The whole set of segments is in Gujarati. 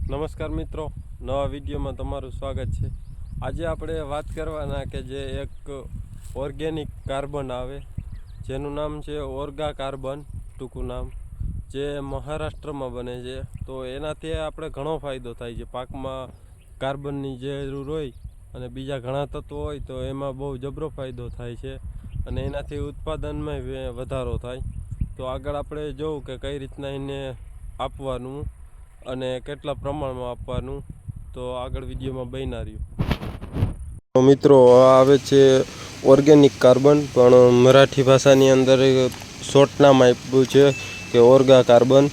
નમસ્કાર મિત્રો, નવા વિડીયોમાં તમારું સ્વાગત છે। આજે આપણે વાત કરવાના કે જે એક ઓર્ગેનિક કાર્બન આવે જેનું નામ છે ઓર્ગા કાર્બન, ટૂંકું નામ, જે મહારાષ્ટ્રમાં બને છે। તો એનાથી આપણે ઘણો ફાયદો થાય છે। પાકમાં કાર્બનની જરૂર હોય અને બીજા ઘણા તત્વો હોય તો એમાં બહુ જબરો ફાયદો થાય છે અને એનાથી ઉત્પાદનમાં વધારો થાય। તો આગળ આપણે જોવું કે કઈ રીતના એને આપવાનું અને કેટલા પ્રમાણમાં આપવાનું, તો આગળ વિડીયોમાં બન્યા રહ્યું। તો મિત્રો, આ આવે છે ઓર્ગેનિક કાર્બન, પણ મરાઠી ભાષાની અંદર શોર્ટ નામ આપ્યું છે કે ઓર્ગા કાર્બન।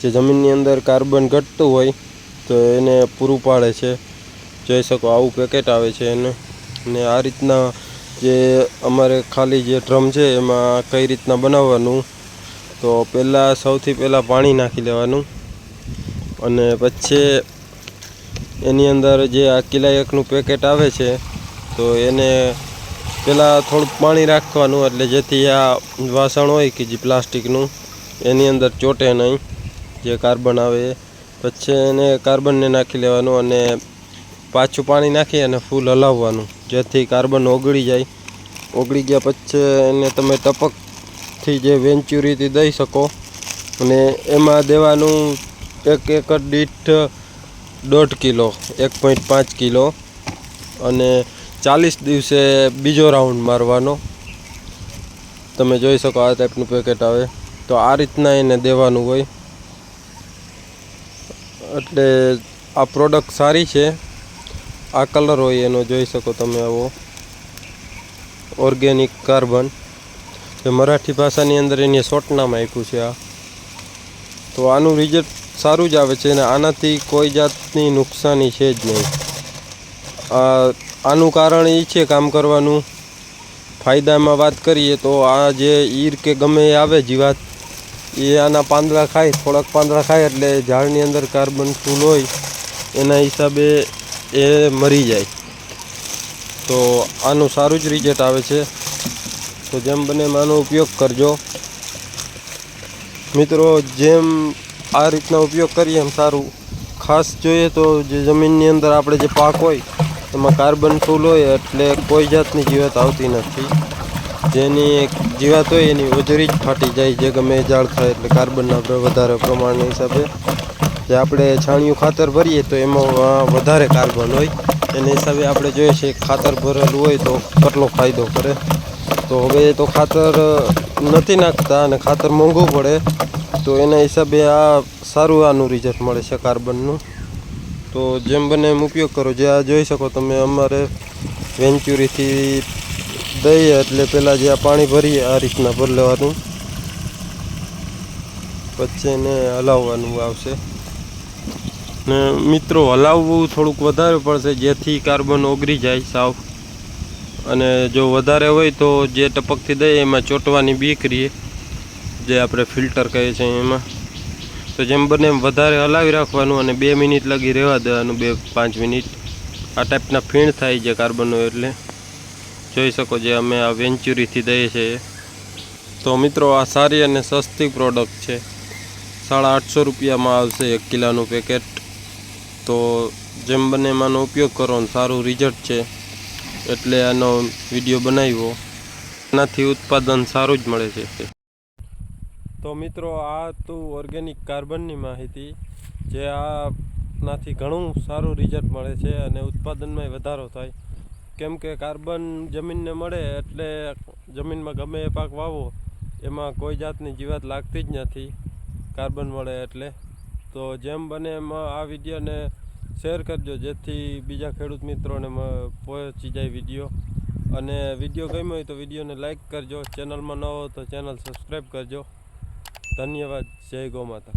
જે જમીનની અંદર કાર્બન ઘટતું હોય તો એને પૂરું પાડે છે। જોઈ શકો આવું પેકેટ આવે છે એને, ને આ રીતના જે અમારે ખાલી જે ડ્રમ છે એમાં કઈ રીતના બનાવવાનું, તો સૌથી પહેલાં પાણી નાખી લેવાનું અને પછી એની અંદર જે આ કિલા એકનું પેકેટ આવે છે તો એને પહેલાં થોડુંક પાણી રાખવાનું, એટલે જેથી આ વાસણ હોય કે જે પ્લાસ્ટિકનું એની અંદર ચોંટે નહીં જે કાર્બન આવે। પછી એને કાર્બનને નાખી લેવાનું અને પાછું પાણી નાખી અને ફૂલ હલાવવાનું, જેથી કાર્બન ઓગળી જાય। ઓગળી ગયા પછી એને તમે ટપકથી જે વેંચુરીથી દઈ શકો અને એમાં દેવાનું એક એકર દીઠ 1.5 કિલો, 1.5 કિલો, અને 40 દિવસે બીજો રાઉન્ડ મારવાનો। તમે જોઈ શકો આ ટાઈપનું પેકેટ આવે, તો આ રીતના એને દેવાનું હોય। એટલે આ પ્રોડક્ટ સારી છે। આ કલર હોય એનો જોઈ શકો તમે, આવો ઓર્ગેનિક કાર્બન, જે મરાઠી ભાષાની અંદર એની શોર્ટ નામ આપ્યું છે આ। તો આનું રિઝલ્ટ સારું જ આવે છે અને આનાથી કોઈ જાતની નુકસાની છે જ નહીં। આનું કારણ એ છે કામ કરવાનું। ફાયદામાં વાત કરીએ તો આ જે ઈર કે ગમે એ આવે જીવાત, એ આના પાંદડા ખાય, થોડાક પાંદડા ખાય એટલે ઝાડની અંદર કાર્બન ફૂલ હોય એના હિસાબે એ મરી જાય। તો આનું સારું જ રિઝલ્ટ આવે છે। તો જેમ બને એમ આનો ઉપયોગ કરજો મિત્રો। જેમ આ રીતના ઉપયોગ કરીએ એમ સારું। ખાસ જોઈએ તો જે જમીનની અંદર આપણે જે પાક હોય એમાં કાર્બન ફૂલ હોય એટલે કોઈ જાતની જીવાત આવતી નથી। જેની જીવાત હોય એની હોજરી જ ફાટી જાય, જે ગમે ઝાડ થાય એટલે કાર્બનના વધારે પ્રમાણના હિસાબે। જે આપણે છાણિયું ખાતર ભરીએ તો એમાં વધારે કાર્બન હોય, એના હિસાબે આપણે જોઈએ છે ખાતર ભરેલું હોય તો કેટલો ફાયદો કરે। તો હવે તો ખાતર નથી નાખતા અને ખાતર મોંઘું પડે, તો એના હિસાબે આ સારું આનું રિઝલ્ટ મળે છે કાર્બનનું। તો જેમ બને એમ ઉપયોગ કરો। જે આ જોઈ શકો તમે, અમારે વેંચુરીથી દઈએ એટલે પહેલાં જે આ પાણી ભરીએ આ રીતના ભરી લેવાનું, પછી એને હલાવવાનું આવશે। ને મિત્રો, હલાવવું થોડુંક વધારે પડશે જેથી કાર્બન ઓગળી જાય સાવ। અને જો વધારે હોય તો જે ટપકથી દઈએ એમાં ચોંટવાની બીક રહે, જે આપણે ફિલ્ટર કહીએ છીએ એમાં। તો જેમ બને એમ વધારે હલાવી રાખવાનું અને 2 મિનિટ લગી રહેવા દેવાનું, 2-5 મિનિટ। આ ટાઈપના ફીણ થાય છે કાર્બનનો, એટલે જોઈ શકો જે અમે આ વેંચુરીથી દઈએ છીએ। તો મિત્રો, આ સારી અને સસ્તી પ્રોડક્ટ છે। 850 રૂપિયામાં આવશે 1 કિલોનું પેકેટ। તો જેમ બને એમ આનો ઉપયોગ કરો, સારું રિઝલ્ટ છે એટલે આનો વિડીયો બનાવ્યો। એનાથી ઉત્પાદન સારું જ મળે છે। તો મિત્રો, આ તો ઓર્ગેનિક કાર્બનની માહિતી, જે આનાથી ઘણું સારું રિઝલ્ટ મળે છે અને ઉત્પાદનમાં વધારો થાય। કેમ કે કાર્બન જમીનને મળે એટલે જમીનમાં ગમે એ પાક વાવો એમાં કોઈ જાતની જીવાત લાગતી જ નથી કાર્બન મળે એટલે। તો જેમ બને એમ આ વિડીયોને શેર કરજો, જેથી બીજા ખેડૂત મિત્રોને પહોંચી જાય વિડીયો। અને વિડીયો ગમ્યો હોય તો વિડીયોને લાઇક કરજો, ચેનલમાં ન હો તો ચેનલ સબસ્ક્રાઈબ કરજો। ધન્યવાદ। જય ગૌ માતા।